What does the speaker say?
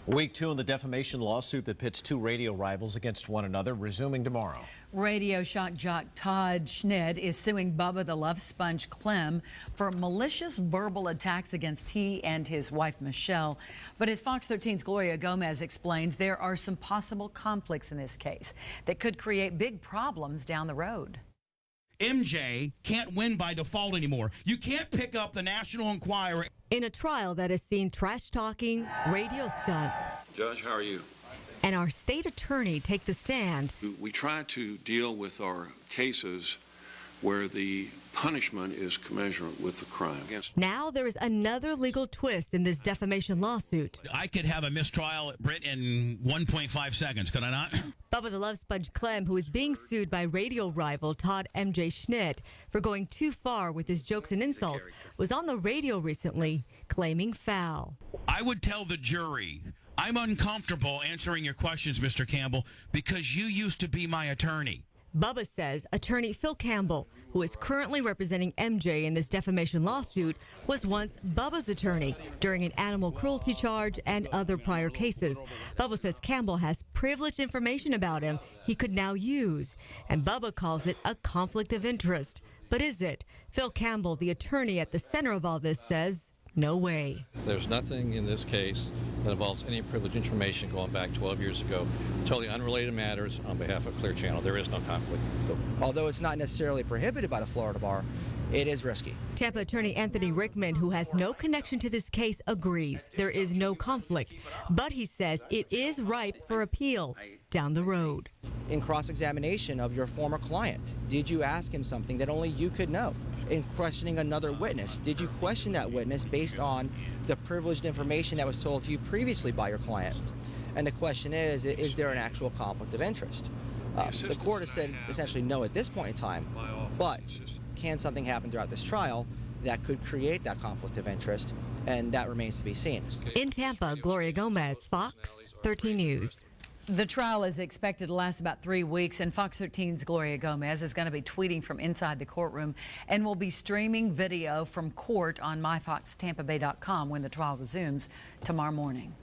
Week 2 in the defamation lawsuit that pits two radio rivals against one another, resuming tomorrow. Radio shock jock Todd is suing Bubba the Love Sponge Clem for malicious verbal attacks against he and his wife Michelle. But as Fox 13's Gloria Gomez explains, there are some possible conflicts in this case that could create big problems down the road. MJ can't win by default anymore. You can't pick up the National Enquirer. In a trial that has seen trash talking, radio stunts. Judge, how are you? And our state attorney take the stand. We try to deal with our cases where the punishment is commensurate with the crime. Now there is another legal twist in this defamation lawsuit. I could have a mistrial, Britt, in 1.5 seconds, could I not? Bubba the Love Sponge Clem, who is being sued by radio rival Todd MJ Schnitt for going too far with his jokes and insults, was on the radio recently claiming foul. I would tell the jury, I'm uncomfortable answering your questions, Mr. Campbell, because you used to be my attorney. Bubba says Attorney Phil Campbell, who is currently representing MJ in this defamation lawsuit, was once Bubba's attorney during an animal cruelty charge and other prior cases. Bubba says Campbell has privileged information about him he could now use, and Bubba calls it a conflict of interest. But is it? Phil Campbell, the attorney at the center of all this, says no way. There's nothing in this case that involves any privileged information going back 12 years ago. Totally unrelated matters on behalf of Clear Channel. There is no conflict. Although it's not necessarily prohibited by the Florida bar, it is risky. Tampa attorney Anthony Rickman, who has no connection to this case, agrees there is no conflict, but he says it is ripe for appeal down the road. In cross-examination of your former client, did you ask him something that only you could know? In questioning another witness, did you question that witness based on the privileged information that was told to you previously by your client? And the question is there an actual conflict of interest? The court has said essentially no at this point in time, but can something happen throughout this trial that could create that conflict of interest? And that remains to be seen. In Tampa, Gloria Gomez, Fox 13 News. The trial is expected to last about 3 weeks, and Fox 13's Gloria Gomez is going to be tweeting from inside the courtroom and will be streaming video from court on myfoxtampabay.com when the trial resumes tomorrow morning.